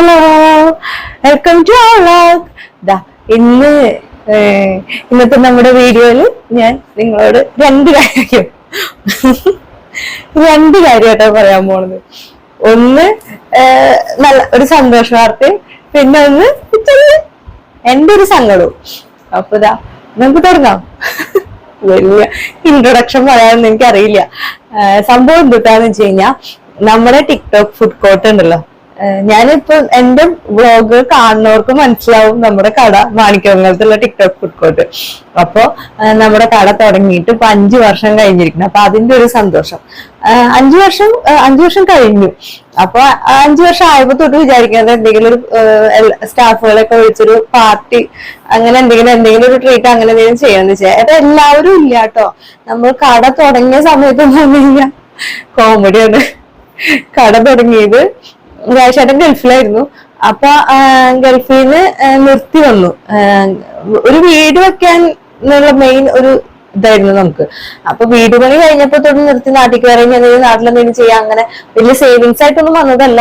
Hello, welcome to vlog. ഇന്നത്തെ നമ്മുടെ വീഡിയോയില് ഞാൻ നിങ്ങളോട് രണ്ട് കാര്യമായിട്ടാണ് പറയാൻ പോണത്. ഒന്ന് നല്ല ഒരു സന്തോഷ വാർത്തയും, പിന്നെ ഒന്ന് എന്റെ ഒരു സങ്കടവും. അപ്പൊ നമുക്ക് തുടങ്ങാം. വലിയ ഇൻട്രൊഡക്ഷൻ പറയാനൊന്നും എനിക്കറിയില്ല. സംഭവം എന്തുട്ടാന്ന് വെച്ച് കഴിഞ്ഞാൽ, നമ്മുടെ ടിക്ടോക്ക് ഫുഡ് കോർട്ട് ഉണ്ടല്ലോ, ഞാനിപ്പോ എന്റെ വ്ളോഗ് കാണുന്നവർക്ക് മനസ്സിലാവും നമ്മുടെ കട മാണിക്യമംഗലത്തുള്ള ടിക്ടോക്ക് ഫുഡ് കോർട്ട്. അപ്പൊ നമ്മുടെ കട തുടങ്ങിയിട്ട് ഇപ്പൊ 5 വർഷം കഴിഞ്ഞിരിക്കുന്നു. അപ്പൊ അതിന്റെ ഒരു സന്തോഷം. 5 വർഷം കഴിഞ്ഞു. അപ്പൊ 5 വർഷം ആയപ്പോ തൊട്ട് വിചാരിക്കുന്നത് എന്തെങ്കിലും ഒരു സ്റ്റാഫുകളൊക്കെ വിളിച്ചൊരു പാർട്ടി, അങ്ങനെ എന്തെങ്കിലും ഒരു ട്രീറ്റ് അങ്ങനെ എന്തെങ്കിലും ചെയ്യാന്ന് വെച്ചാൽ. അത് എല്ലാവരും ഇല്ല കേട്ടോ. നമ്മൾ കട തുടങ്ങിയ സമയത്ത് കോമഡിയാണ്. കട തുടങ്ങിയത് രാജേട്ടൻ ഗൾഫിലായിരുന്നു. അപ്പൊ ഗൾഫിൽ നിന്ന് നിർത്തി വന്നു. ഒരു വീട് വെക്കാൻ എന്നുള്ള മെയിൻ ഒരു ഇതായിരുന്നു നമുക്ക്. അപ്പൊ വീട് പണി കഴിഞ്ഞപ്പോ തൊട്ട് നിർത്തി നാട്ടിൽ കയറി എന്തെങ്കിലും നാട്ടിലെന്തെങ്കിലും ചെയ്യാം. അങ്ങനെ വലിയ സേവിങ്സ് ആയിട്ടൊന്നും വന്നതല്ല.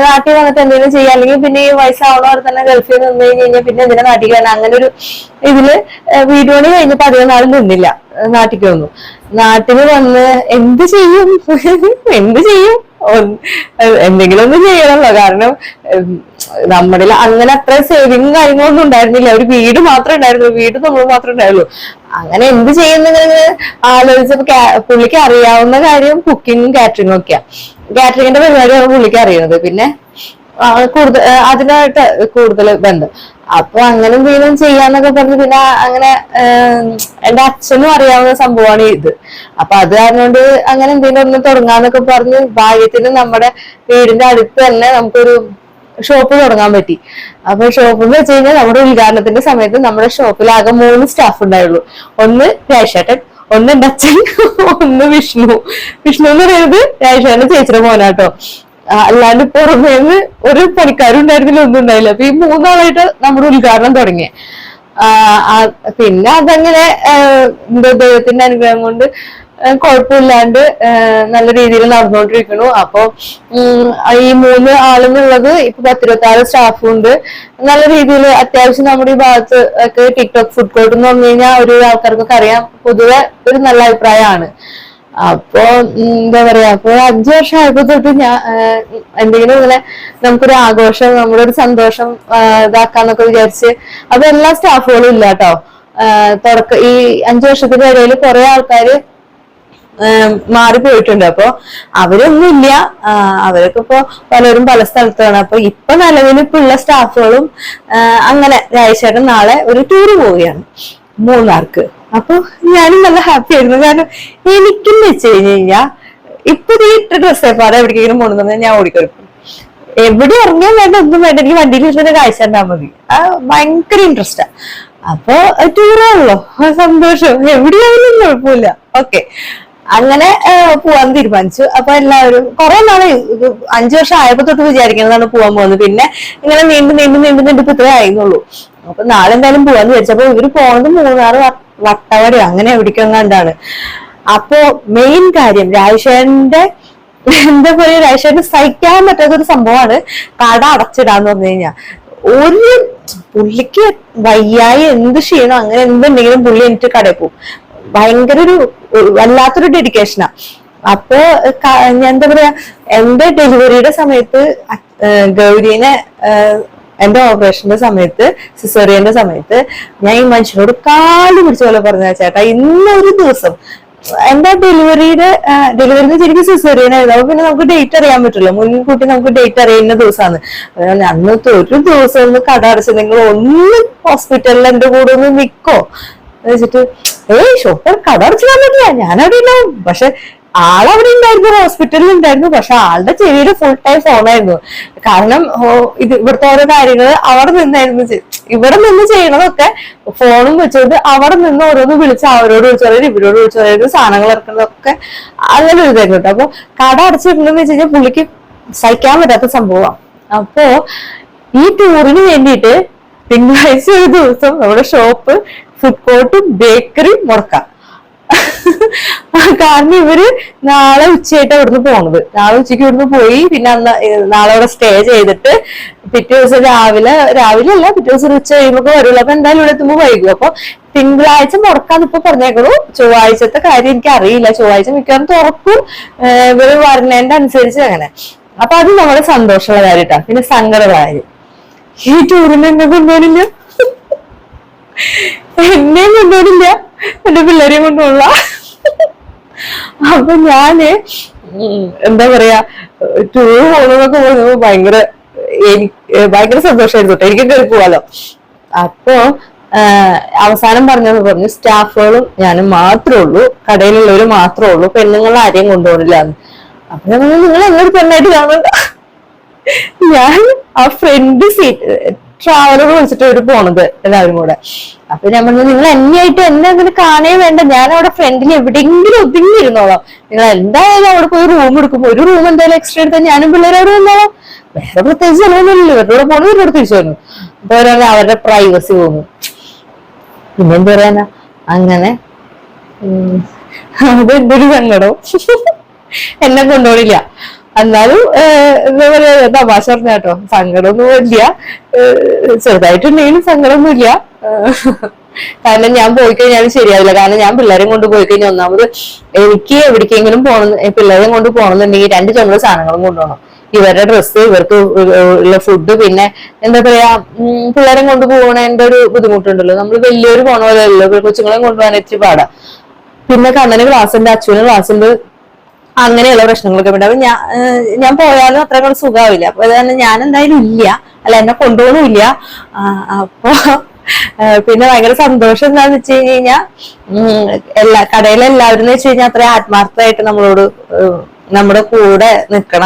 നാട്ടിൽ വന്നിട്ട് എന്തെങ്കിലും ചെയ്യാം, അല്ലെങ്കിൽ പിന്നെ ഈ വയസ്സാവണവർ തന്നെ ഗൾഫിൽ നിന്ന് കഴിഞ്ഞാൽ പിന്നെ എന്തിനാ നാട്ടിൽ കയറാൻ, അങ്ങനെ ഒരു ഇതില് വീട് പണി കഴിഞ്ഞപ്പോ അധികം നാൾ നിന്നില്ല. നാട്ടിലേക്ക് വന്നു. നാട്ടിൽ വന്ന് എന്ത് ചെയ്യും എന്തെങ്കിലും ഒന്നും ചെയ്യണമല്ലോ. കാരണം നമ്മുടെ അങ്ങനെ അത്ര സേവിങ് കാര്യങ്ങളൊന്നും ഉണ്ടായിരുന്നില്ല. ഒരു വീട് മാത്രമേ ഉണ്ടായിരുന്നു, വീട് നമ്മൾ മാത്രമേ ഉണ്ടായുള്ളൂ. അങ്ങനെ എന്ത് ചെയ്യുന്നിങ്ങനെ ആലോചിച്ചപ്പോ പുള്ളിക്ക് അറിയാവുന്ന കാര്യം കുക്കിങ്ങും കാറ്ററിങ്ങും ഒക്കെയാ. കാറ്ററിങ്ങിന്റെ പരിപാടിയാണ് പുള്ളിക്ക് അറിയുന്നത്. പിന്നെ അതിനായിട്ട് കൂടുതൽ ബന്ധം. അപ്പൊ അങ്ങനെ എന്തെങ്കിലും ചെയ്യാന്നൊക്കെ പറഞ്ഞ് പിന്നെ അങ്ങനെ എന്റെ അച്ഛനും അറിയാവുന്ന സംഭവമാണ് ഇത്. അപ്പൊ അത് കാരണം കൊണ്ട് അങ്ങനെ എന്തെങ്കിലും ഒന്ന് തുടങ്ങാന്നൊക്കെ പറഞ്ഞ് ഭാഗ്യത്തിന് നമ്മുടെ വീടിന്റെ അടുത്ത് തന്നെ നമുക്കൊരു ഷോപ്പ് തുടങ്ങാൻ പറ്റി. അപ്പൊ ഷോപ്പ് എന്ന് വെച്ച് കഴിഞ്ഞാൽ നമ്മുടെ ഉദ്ഘാടനത്തിന്റെ സമയത്ത് നമ്മുടെ ഷോപ്പിൽ ആകെ 3 സ്റ്റാഫ് ഉണ്ടായുള്ളൂ. ഒന്ന് രാജേട്ടൻ, ഒന്ന് എന്റെ അച്ഛൻ, ഒന്ന് വിഷ്ണു എന്ന് പറയുന്നത് രാജേട്ടന്റെ ചേച്ചിയുടെ മോനാട്ടോ. അല്ലാണ്ട് പുറമേന്ന് ഒരു പണിക്കാരും ഉണ്ടായിരുന്നില്ല, ഒന്നും ഉണ്ടായില്ല. അപ്പൊ ഈ 3 ആളായിട്ട് നമ്മുടെ ഉദ്ഘാടനം തുടങ്ങി. പിന്നെ അതങ്ങനെ ദൈവത്തിന്റെ അനുഗ്രഹം കൊണ്ട് കുഴപ്പമില്ലാണ്ട് നല്ല രീതിയിൽ നടന്നുകൊണ്ടിരിക്കണു. അപ്പൊ ഈ 3 ആളെന്നുള്ളത് ഇപ്പൊ 10-26 സ്റ്റാഫും ഉണ്ട്. നല്ല രീതിയിൽ അത്യാവശ്യം നമ്മുടെ ഈ ഭാഗത്ത് ഒക്കെ ടിക്ടോക്ക് ഫുഡ് കോർട്ട് എന്ന് പറഞ്ഞു കഴിഞ്ഞാൽ ഒരു ആൾക്കാർക്കൊക്കെ അറിയാം, പൊതുവെ ഒരു നല്ല അഭിപ്രായമാണ്. അപ്പൊ എന്താ പറയാ, അപ്പൊ 5 വർഷം ആയപ്പോ തൊട്ട് ഞാൻ എന്തെങ്കിലും ഇങ്ങനെ നമുക്കൊരു ആഘോഷം, നമ്മുടെ ഒരു സന്തോഷം ഇതാക്കാന്നൊക്കെ വിചാരിച്ച്. അപ്പൊ എല്ലാ സ്റ്റാഫുകളും ഇല്ല കേട്ടോ. ഈ 5 വർഷത്തിന്റെ ഇടയിൽ കുറെ ആൾക്കാര് മാറിപ്പോയിട്ടുണ്ട്. അപ്പൊ അവരൊന്നും ഇല്ല. അവരൊക്കെ ഇപ്പൊ പലരും പല സ്ഥലത്താണ്. അപ്പൊ ഇപ്പൊ നിലവിൽ ഇപ്പൊ ഉള്ള സ്റ്റാഫുകളും അങ്ങനെ രാജേട്ടൻ നാളെ ഒരു ടൂറ് പോവുകയാണ് മൂന്നാർക്ക്. അപ്പൊ ഞാനും നല്ല ഹാപ്പി ആയിരുന്നു. കാരണം എനിക്കെന്ന് വെച്ച് കഴിഞ്ഞാ ഇപ്പൊ ഈ ഡ്രസ്സേ പാടെ എവിടേക്കെങ്കിലും പോകണമെന്ന് ഞാൻ ഓടിക്കൊടുക്കും. എവിടെ ഇറങ്ങിയാൽ വേണ്ട, ഒന്നും വേണ്ട, എനിക്ക് വണ്ടിയിൽ വെച്ചിട്ട് കാഴ്ച ഉണ്ടാ മതി. ഭയങ്കര ഇൻട്രസ്റ്റാ. അപ്പൊ ടൂറാണല്ലോ, സന്തോഷം, എവിടെയായാലും കുഴപ്പമില്ല. ഓക്കെ, അങ്ങനെ പോവാൻ തീരുമാനിച്ചു. അപ്പൊ എല്ലാവരും കുറെ നാളെ 5 വർഷം ആയപ്പോ തൊട്ട് വിചാരിക്കുന്നതാണ് പോവാൻ പോകുന്നത്. പിന്നെ ഇങ്ങനെ നീണ്ടു ഇപ്പൊ ഇത്രേ ആയിരുന്നുള്ളൂ. അപ്പൊ നാളെ എന്തായാലും പോവാന്ന് വിചാരിച്ചപ്പോ ഇവര് പോകുന്നത് മൂന്നാറ്, വട്ടവട, അങ്ങനെ എവിടേക്കും കണ്ടാണ്. അപ്പൊ മെയിൻ കാര്യം രാജേഷന്റെ എന്താ പറയുക, രാജേഷന് സഹിക്കാൻ പറ്റാത്തൊരു സംഭവമാണ് കട അടച്ചിടാന്ന് പറഞ്ഞു കഴിഞ്ഞാൽ. ഒരു പുള്ളിക്ക് വയ്യായി എന്ത് ചെയ്യണം, അങ്ങനെ എന്തുണ്ടെങ്കിലും പുള്ളി എനിക്ക് കടയിൽ പോകും. ഭയങ്കര ഒരു വല്ലാത്തൊരു ഡെഡിക്കേഷനാ. അപ്പൊ ഞാൻ എന്താ പറയാ, എന്റെ ഡെലിവറിയുടെ സമയത്ത് ഗൗരീനെ എന്റെ ഓപ്പറേഷന്റെ സമയത്ത്, സിസേറിയന്റെ സമയത്ത് ഞാൻ ഈ മനുഷ്യനോട് കാല് പിടിച്ച പോലെ പറഞ്ഞ, ചേട്ടാ ഇന്നൊരു ദിവസം എന്റെ ഡെലിവറിന്ന് ശരിക്കും സിസേറിയൻ ആയിരുന്നു. അപ്പൊ പിന്നെ നമുക്ക് ഡേറ്റ് അറിയാൻ പറ്റില്ല, മുൻകൂട്ടി നമുക്ക് ഡേറ്റ് അറിയുന്ന ദിവസമാണ്. അന്നത്തെ ഒരു ദിവസം ഒന്ന് കട അടച്ച് നിങ്ങൾ ഒന്ന് ഹോസ്പിറ്റലിൽ എന്റെ കൂടെ ഒന്ന് നിക്കോ വെച്ചിട്ട്, ഷോപ്പർ കട അടച്ചിടാൻ പറ്റില്ല, ഞാനവിടെ ഉണ്ടാവും. പക്ഷെ ആളവിടെ ഉണ്ടായിരുന്നു, ഹോസ്പിറ്റലിൽ ഉണ്ടായിരുന്നു. പക്ഷെ ആളുടെ ചെവിയിൽ ഫുൾ ടൈം ഫോണായിരുന്നു. കാരണം ഇവിടുത്തെ ഓരോ കാര്യങ്ങൾ അവിടെ നിന്നായിരുന്നു. ഇവിടെ നിന്ന് ചെയ്യണതൊക്കെ ഫോണും വെച്ചത് അവിടെ നിന്ന് ഓരോന്ന് വിളിച്ച് അവരോട് വിളിച്ചു പറയുന്നത്, ഇവരോട് വിളിച്ചു പറയുന്നത്, സാധനങ്ങൾ ഇറക്കുന്നതൊക്കെ അങ്ങനെ ഒരു ഇതായിരുന്നു കേട്ടോ. അപ്പൊ കട അടച്ചിട്ടുണ്ടെന്ന് വെച്ച് കഴിഞ്ഞാൽ പുള്ളിക്ക് സഹിക്കാൻ പറ്റാത്ത സംഭവമാണ്. അപ്പോ ഈ ടൂറിന് വേണ്ടിയിട്ട് തിങ്കളാഴ്ച ഒരു ദിവസം നമ്മുടെ ഷോപ്പ്, ഫുഡ് കോർട്ടും ബേക്കറി മുടക്കാം. കാരണം ഇവര് നാളെ ഉച്ചയായിട്ട് അവിടുന്ന് പോണത്. നാളെ ഉച്ചയ്ക്ക് ഇവിടുന്ന് പോയി പിന്നെ നാളെ അവിടെ സ്റ്റേ ചെയ്തിട്ട് പിറ്റേ ദിവസം രാവിലെ അല്ല പിറ്റേ ദിവസം ഉച്ച കഴിയുമ്പോ വരുള്ളൂ. അപ്പൊ എന്തായാലും ഇവിടെ എത്തുമ്പോ വൈകും. അപ്പൊ തിങ്കളാഴ്ച മുടക്കാന്ന് ഇപ്പൊ പറഞ്ഞേക്കണു. ചൊവ്വാഴ്ചത്തെ കാര്യം എനിക്ക് അറിയില്ല. ചൊവ്വാഴ്ച മിക്കവാറും തുറക്കും ഇവര് വരണേന്റെ അനുസരിച്ച് അങ്ങനെ. അപ്പൊ അത് നമ്മുടെ സന്തോഷമുള്ള കാര്യട്ടാ. പിന്നെ സങ്കടമുള്ള കാര്യം, ഈ ടൂറിന് എന്നെ കൊണ്ടുപോണില്ല, എന്നെയും കൊണ്ടുപോണില്ല, എന്റെ പിള്ളേരെയും കൊണ്ടുപോകില്ല. അപ്പൊ ഞാന് എന്താ പറയാ ടൂർ പോകുന്നതൊക്കെ പോകുന്നത് ഭയങ്കര സന്തോഷമായിരുന്നു കേട്ടോ. എനിക്ക് കയറി പോവാലോ. അപ്പൊ അവസാനം പറഞ്ഞു സ്റ്റാഫുകളും ഞാനും മാത്രമേ ഉള്ളൂ, കടയിലുള്ളവര് മാത്രമേ ഉള്ളൂ, പെണ്ണുങ്ങൾ ആരെയും കൊണ്ടുപോകില്ല എന്ന്. അപ്പൊ ഞാൻ പറഞ്ഞു നിങ്ങൾ എന്നൊരു പെണ്ണായിട്ട് കാണണ്ട. ഞാൻ ആ ഫ്രണ്ട് സീറ്റ് ട്രാവലർ വിളിച്ചിട്ട് അവര് പോണത് എല്ലാവരും കൂടെ. അപ്പൊ ഞാൻ പറഞ്ഞു നിങ്ങൾ എന്നെയായിട്ട് എന്നെ അങ്ങനെ കാണേ വേണ്ട, ഞാൻ അവിടെ ഫ്രണ്ടിൽ എവിടെയെങ്കിലും ഒതുങ്ങിയിരുന്നോളാം. നിങ്ങൾ എന്തായാലും അവിടെ പോയി റൂം എടുക്കുമ്പോ ഒരു റൂം എന്തായാലും എക്സ്ട്രാ എടുത്താൽ ഞാനും പിള്ളേരോട് വന്നോളാം, വേറെ പ്രത്യേകിച്ച് ചെലവൊന്നുമില്ലല്ലോ, ഇവരുടെ പോണത് ഇവരോട് തിരിച്ചു വന്നു. അപ്പൊ അവരുടെ പ്രൈവസി തോന്നും. പിന്നെന്ത് പറയാനാ, അങ്ങനെ അത് എന്റെ ഒരു സങ്കടം. എന്നെ കൊണ്ടുപോണില്ല. എന്നാലും എന്താ പറയാ തമാശ പറഞ്ഞ കേട്ടോ, സങ്കടമൊന്നും ഇല്ല, ചെറുതായിട്ടുണ്ടെങ്കിലും സങ്കടമൊന്നുമില്ല. കാരണം ഞാൻ പോയി കഴിഞ്ഞാൽ ശരിയാവില്ല. കാരണം ഞാൻ പിള്ളേരെയും കൊണ്ട് പോയി കഴിഞ്ഞാൽ ഒന്നാമത് എനിക്ക് എവിടേക്കെങ്കിലും പിള്ളേരെയും കൊണ്ട് പോകണമെന്നുണ്ടെങ്കിൽ 2 ചുമട് സാധനങ്ങളും കൊണ്ടുപോകണം. ഇവരുടെ ഡ്രസ്സ്, ഇവർക്ക് ഉള്ള ഫുഡ്, പിന്നെ എന്താ പറയാ പിള്ളേരെ കൊണ്ട് പോകണതിന്റെ ഒരു ബുദ്ധിമുട്ടുണ്ടല്ലോ. നമ്മൾ വലിയൊരു പോണ പോലെ അല്ലല്ലോ, കൊച്ചുങ്ങളെയും കൊണ്ടുപോകാൻ ഇച്ചിരി പാടാ. പിന്നെ കണ്ണന് ക്ലാസ് ഉണ്ട്, അച്ഛന് ക്ലാസ് ഉണ്ട്, അങ്ങനെയുള്ള പ്രശ്നങ്ങളൊക്കെ ഉണ്ട്. അപ്പൊ ഞാൻ പോയാലും അത്ര കൂടെ സുഖമാവില്ല. അപ്പൊ അതുതന്നെ ഞാൻ എന്തായാലും ഇല്ല, അല്ല എന്നെ കൊണ്ടുപോകണമില്ല. അപ്പൊ പിന്നെ ഭയങ്കര സന്തോഷം എന്താന്ന് വെച്ച് കഴിഞ്ഞാൽ കടയിലെ എല്ലാവരും എന്ന് വെച്ച് കഴിഞ്ഞാൽ അത്ര ആത്മാർത്ഥമായിട്ട് നമ്മളോട് നമ്മുടെ കൂടെ നിക്കണ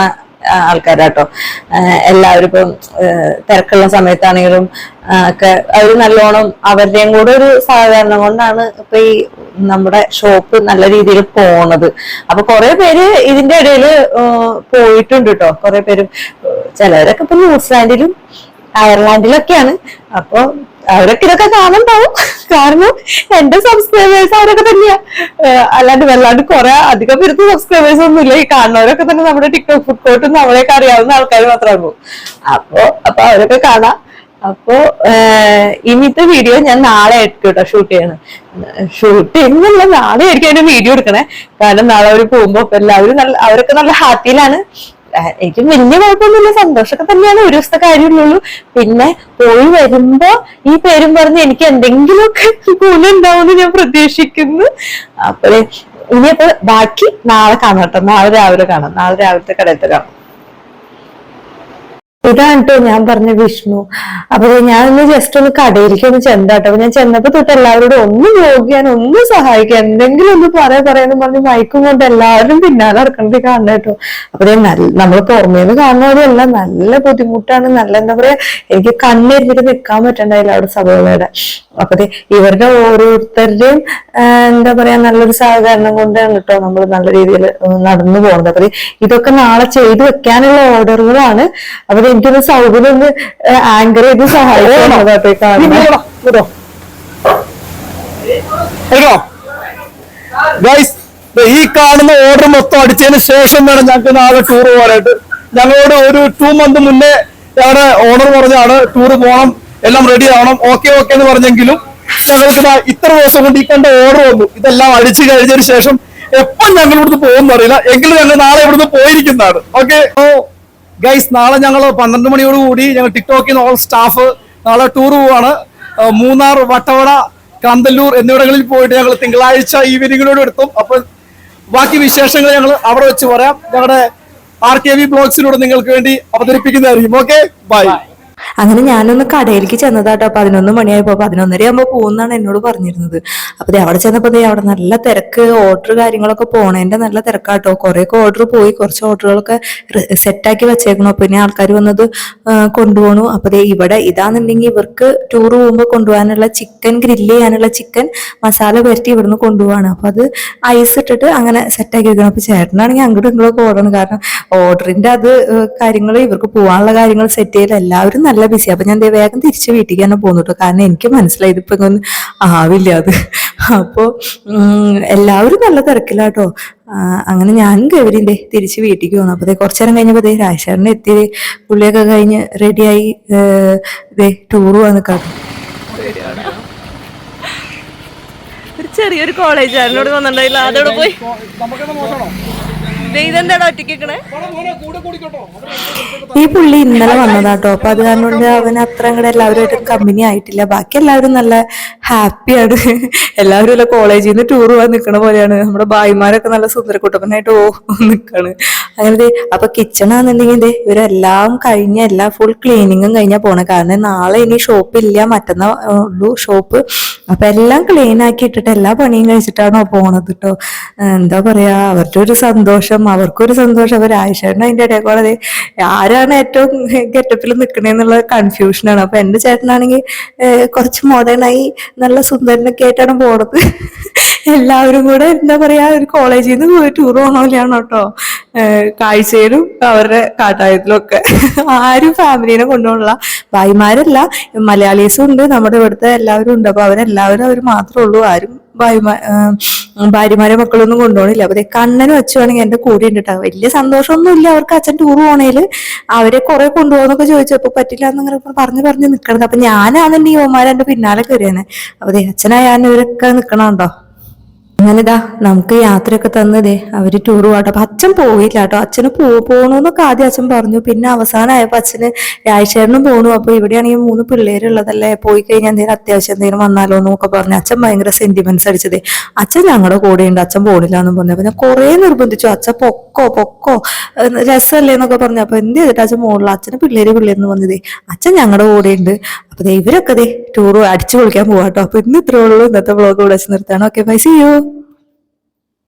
ആൾക്കാരാട്ടോ. എല്ലാവരും ഇപ്പം തിരക്കുള്ള സമയത്താണെങ്കിലും ഒക്കെ അവര് നല്ലോണം അവരുടെയും കൂടെ ഒരു സഹകരണം കൊണ്ടാണ് ഇപ്പൊ ഈ നമ്മുടെ ഷോപ്പ് നല്ല രീതിയിൽ പോണത്. അപ്പൊ കുറെ പേര് ഇതിന്റെ ഇടയിൽ പോയിട്ടുണ്ട് കേട്ടോ. കുറെ പേര്, ചിലവരൊക്കെ ഇപ്പൊ ന്യൂസിലാൻഡിലും അയർലാൻഡിലൊക്കെയാണ്. അപ്പൊ അവരൊക്കെ ഇതൊക്കെ കാണുന്നുണ്ടാവും. കാരണം എന്റെ സബ്സ്ക്രൈബേഴ്സ് അവരൊക്കെ തന്നെയാ, വല്ലാണ്ട് കുറെ അധികം പേർക്ക് സബ്സ്ക്രൈബേഴ്സ് ഒന്നുമില്ല. ഈ കാണുന്നവരൊക്കെ തന്നെ നമ്മുടെ ടിക്ടോക്ക് ഫുഡ് കോർട്ടും നമ്മളെയൊക്കെ അറിയാവുന്ന ആൾക്കാർ മാത്രമാകും. അപ്പൊ അവരൊക്കെ കാണാം. അപ്പോ ഇനിത്തെ വീഡിയോ ഞാൻ നാളെ ആയിരിക്കും കേട്ടോ ഷൂട്ട് ചെയ്യണം. ഷൂട്ട് ചെയ്യുന്നില്ല, നാളെ ആയിരിക്കും അതിന്റെ വീഡിയോ എടുക്കണേ. കാരണം നാളെ അവര് പോകുമ്പോ എല്ലാവരും അവരൊക്കെ നല്ല ഹാപ്പിയിലാണ്. എനിക്ക് വലിയ കുഴപ്പമൊന്നുമില്ല, സന്തോഷമൊക്കെ തന്നെയാണ്. ഒരു ദിവസത്തെ കാര്യമുള്ളൂ. പിന്നെ പോയി വരുമ്പോ ഈ പേരും പറഞ്ഞ് എനിക്ക് എന്തെങ്കിലുമൊക്കെ ഗുണം ഉണ്ടാവുമെന്ന് ഞാൻ പ്രതീക്ഷിക്കുന്നു. അപ്പൊ ഇനിയപ്പോ ബാക്കി നാളെ കാണാം കേട്ടോ. നാളെ രാവിലെ കാണാം, നാളെ രാവിലത്തെ കടയത്തെ കാണാം. ഇതാണ് കേട്ടോ ഞാൻ പറഞ്ഞ വിഷ്ണു. അപ്പൊ ഞാനൊന്ന് ജസ്റ്റ് ഒന്ന് കടയിലേക്ക് ഒന്ന് ചെന്നാട്ടോ. അപ്പൊ ഞാൻ ചെന്നപ്പോ തൊട്ട് എല്ലാവരോടും ഒന്ന് നോക്കിയാൻ, ഒന്ന് സഹായിക്കാൻ, എന്തെങ്കിലും ഒന്ന് പറയാന്ന് പറഞ്ഞ് മയക്കും കൊണ്ട് എല്ലാവരും പിന്നാലെ നടക്കണത് കാണണം കേട്ടോ. അപ്പൊ നമ്മൾ പുറമേന്ന് കാണുന്നവരല്ല, നല്ല ബുദ്ധിമുട്ടാണ്. നല്ല എന്താ പറയാ, എനിക്ക് കണ്ണെരിഞ്ഞിട്ട് നിൽക്കാൻ പറ്റണ്ടായില്ല അവിടെ സഭകളുടെ. അപ്പൊ ഇവരുടെ ഓരോരുത്തരുടെയും എന്താ പറയാ നല്ലൊരു സഹകരണം കൊണ്ടാണ് കേട്ടോ നമ്മൾ നല്ല രീതിയിൽ നടന്നു പോകുന്നത്. അപ്പൊ ഇതൊക്കെ നാളെ ചെയ്തു വെക്കാനുള്ള ഓർഡറുകളാണ്. അപ്പൊ എനിക്കൊന്ന് സൗകര്യം ഒന്ന് ആങ്കർ ചെയ്ത് സഹായിക്കണം. ഈ കാണുന്ന ഓർഡർ മൊത്തം അടിച്ചതിന് ശേഷം വേണം ഞങ്ങൾക്ക് നാളെ ടൂർ പോകാനായിട്ട്. ഞങ്ങളോട് ഒരു 2 month മുന്നേ ഞങ്ങളുടെ ഓണർ പറഞ്ഞാണ് ടൂർ പോകണം, എല്ലാം റെഡി ആവണം, ഓക്കെ എന്ന് പറഞ്ഞെങ്കിലും ഞങ്ങൾക്ക് ഇത്ര ദിവസം കൊണ്ട് ഈ കണ്ട ഓർഡർ വന്നു. ഇതെല്ലാം അടിച്ചു കഴിഞ്ഞതിന് ശേഷം എപ്പം ഞങ്ങൾ ഇവിടുന്ന് പോകുമെന്ന് അറിയില്ല, എങ്കിലും ഞങ്ങൾ നാളെ ഇവിടുന്ന് പോയിരിക്കുന്നതാണ്. ഓക്കെ ഗൈസ്, നാളെ ഞങ്ങൾ 12 മണിയോടുകൂടി ഞങ്ങൾ ടിക്ടോക്കിൽ നിന്ന് ഓൾ സ്റ്റാഫ് നാളെ ടൂർ പോവാണ്. മൂന്നാർ, വട്ടവട, കാന്തല്ലൂർ എന്നിവിടങ്ങളിൽ പോയിട്ട് ഞങ്ങൾ തിങ്കളാഴ്ച ഈവനിങ്ങിനോട് എടുത്തും. അപ്പൊ ബാക്കി വിശേഷങ്ങൾ ഞങ്ങൾ അവിടെ വെച്ച് പറയാം. ഞങ്ങളുടെ RKV ബ്ലോഗ്സിലൂടെ നിങ്ങൾക്ക് വേണ്ടി അവതരിപ്പിക്കുന്നതായിരിക്കും. Okay, by. അങ്ങനെ ഞാനൊന്ന് കടയിലേക്ക് ചെന്നതാട്ടോ. 11 മണിയായപ്പോ 11:30 ആകുമ്പോ പോകുന്നാണ് എന്നോട് പറഞ്ഞിരുന്നത്. അപ്പൊ അവിടെ ചെന്നപ്പോ അവിടെ നല്ല തിരക്ക്, ഓർഡർ കാര്യങ്ങളൊക്കെ പോണേന്റെ നല്ല തിരക്കാട്ടോ. കുറെയൊക്കെ ഓർഡർ പോയി, കുറച്ച് ഓർഡറുകളൊക്കെ സെറ്റാക്കി വെച്ചേക്കണു. അപ്പൊ ഇനി ആൾക്കാർ വന്നത് കൊണ്ടുപോകണു. അപ്പൊ ഇവിടെ ഇതാന്നുണ്ടെങ്കിൽ ഇവർക്ക് ടൂർ പോകുമ്പോൾ കൊണ്ടുപോകാനുള്ള ചിക്കൻ, ഗ്രില്ല് ചെയ്യാനുള്ള ചിക്കൻ മസാല പുരട്ടി ഇവിടുന്ന് കൊണ്ടുപോവാണ്. അപ്പൊ അത് ഐസ് ഇട്ടിട്ട് അങ്ങനെ സെറ്റാക്കി വെക്കണം. അപ്പൊ ചേട്ടനാണെങ്കിൽ അങ്ങോട്ടും ഇങ്ങോട്ടൊക്കെ ഓടണം. കാരണം ഓർഡറിന്റെ അത് കാര്യങ്ങൾ, ഇവർക്ക് പോകാനുള്ള കാര്യങ്ങൾ സെറ്റ് ചെയ്യൽ എല്ലാവരും നല്ല ബിസി. അപ്പൊ ഞാൻ വേഗം തിരിച്ച് വീട്ടിലേക്ക് തന്നെ പോന്നു കേട്ടോ. കാരണം എനിക്ക് മനസ്സിലായി ഇതിപ്പോ ഒന്നും ആവില്ല അത്. അപ്പോ എല്ലാവരും നല്ല തിരക്കിലാട്ടോ. അങ്ങനെ ഞാനും ഗൗരിന്റെ തിരിച്ച് വീട്ടിലേക്ക് വന്നു. അപ്പൊ കുറച്ചു നേരം കഴിഞ്ഞപ്പോ രാജേഷേട്ടനെ എത്തി, പുള്ളിയൊക്കെ കഴിഞ്ഞ് റെഡിയായി ടൂർ പോവാൻ നിൽക്കാം. ഒരു ചെറിയൊരു കോളേജുകാരനോട് വന്നിട്ടുണ്ടായില്ല, അതോടെ പോയി. ഇതെന്താണോ ഒറ്റയ്ക്കണേ? ഈ പുള്ളി ഇന്നലെ വന്നതാട്ടോ. അപ്പൊ അത് കാരണം കൊണ്ട് അവൻ അത്ര അങ്ങടെ എല്ലാവരുമായിട്ട് കമ്പനി ആയിട്ടില്ല. ബാക്കി എല്ലാവരും നല്ല ഹാപ്പിയാണ്. എല്ലാവരും അല്ല കോളേജിൽ നിന്ന് ടൂർ പോകാൻ നിൽക്കണ പോലെയാണ്. നമ്മുടെ ഭായിമാരൊക്കെ നല്ല സുന്ദരക്കുട്ടപ്പനായിട്ട് നിൽക്കാണ്. അങ്ങനെ അപ്പൊ കിച്ചണാന്നുണ്ടെങ്കിൽ ഇവരെല്ലാം കഴിഞ്ഞ എല്ലാ ഫുൾ ക്ലീനിങ്ങും കഴിഞ്ഞാ പോണേ. കാരണം നാളെ ഇനി ഷോപ്പില്ല, മറ്റന്നാ ഉള്ളൂ ഷോപ്പ്. അപ്പൊ എല്ലാം ക്ലീൻ ആക്കി ഇട്ടിട്ട് എല്ലാ പണിയും കഴിച്ചിട്ടാണോ പോണത് കേട്ടോ. എന്താ പറയാ, അവരുടെ ഒരു സന്തോഷം, അവർക്കൊരു സന്തോഷം. അവർ ആയിഷേട്ടൻ അതിന്റെ ഇടയിൽ കൂടെ ആരാണ് ഏറ്റവും ഗെറ്റപ്പിൽ നിൽക്കണേന്നുള്ള കൺഫ്യൂഷനാണ്. അപ്പൊ എന്റെ ചേട്ടനാണെങ്കിൽ കുറച്ച് മോഡേൺ ആയി നല്ല സുന്ദരനൊക്കെ ആയിട്ടാണ് പോണത്. എല്ലാവരും കൂടെ എന്താ പറയാ, ഒരു കോളേജിൽ നിന്ന് പോയി ടൂർ പോകണ പോലെയാണ് കേട്ടോ. കാഴ്ചയിലും അവരുടെ കാട്ടായത്തിലും ഒക്കെ. ആരും ഫാമിലിനെ കൊണ്ടുപോകണില്ല. ഭായിമാരല്ല, മലയാളീസും ഉണ്ട്, നമ്മുടെ ഇവിടുത്തെ എല്ലാവരും ഉണ്ട്. അപ്പൊ അവരെല്ലാവരും അവർ മാത്രമേ ഉള്ളൂ. ആരും ഭാര്യമാരെ മക്കളൊന്നും കൊണ്ടുപോകണില്ല. അപ്പൊ കണ്ണന് വെച്ചുവാണെങ്കിൽ എന്റെ കൂടെ ഉണ്ട് കേട്ടോ. വലിയ സന്തോഷമൊന്നും ഇല്ല അവർക്ക് അച്ഛൻ ടൂർ പോണേല്. അവരെ കുറെ കൊണ്ടുപോകുന്നൊക്കെ ചോദിച്ചപ്പോ പറ്റില്ല എന്നിങ്ങനെ പറഞ്ഞു നിക്കണത്. അപ്പൊ ഞാനാണെന്റെ യുവമാരെ എന്റെ പിന്നാലെ കയറിയാണ്. അപ്പൊ അച്ഛനായാലും ഇവരൊക്കെ നിക്കണുണ്ടോ. അങ്ങനെതാ നമുക്ക് യാത്രയൊക്കെ തന്നതേ അവര് ടൂർ പോകട്ടെ. അപ്പൊ അച്ഛൻ പോയില്ല കേട്ടോ. അച്ഛന് പോണൂന്നൊക്കെ ആദ്യം അച്ഛൻ പറഞ്ഞു. പിന്നെ അവസാനമായപ്പോ അച്ഛന് രാജേഷേട്ടനും പോണു. അപ്പൊ ഇവിടെയാണെങ്കിൽ 3 പിള്ളേരുള്ളതല്ലേ, പോയി കഴിഞ്ഞാൽ എന്തെങ്കിലും അത്യാവശ്യം എന്തെങ്കിലും വന്നാലോ എന്നൊക്കെ പറഞ്ഞു അച്ഛൻ ഭയങ്കര സെന്റിമെന്റ്സ് അടിച്ചതേ. അച്ഛൻ ഞങ്ങളുടെ കൂടെ ഉണ്ട്, അച്ഛൻ പോണില്ല എന്നും പറഞ്ഞു. അപ്പൊ ഞാൻ കുറെ നിർബന്ധിച്ചു, അച്ഛൻ പൊക്കോ രസമല്ലേ എന്നൊക്കെ പറഞ്ഞു. അപ്പൊ എന്ത് ചെയ്തിട്ട് അച്ഛൻ പോണില്ല. അച്ഛന് പിള്ളേര് വന്നതേ. അച്ഛൻ ഞങ്ങളുടെ കൂടെ ഉണ്ട്. അപ്പൊ ഇവരൊക്കെ ടൂർ അടിച്ചു പൊളിക്കാൻ പോവാട്ടോ. അപ്പൊ ഇന്ന് ഇത്രേ ഉള്ളൂ. ഇന്നത്തെ വ്ളോഗ് ഇവിടെ വെച്ച് നിർത്താണ്. Okay, bye, see U.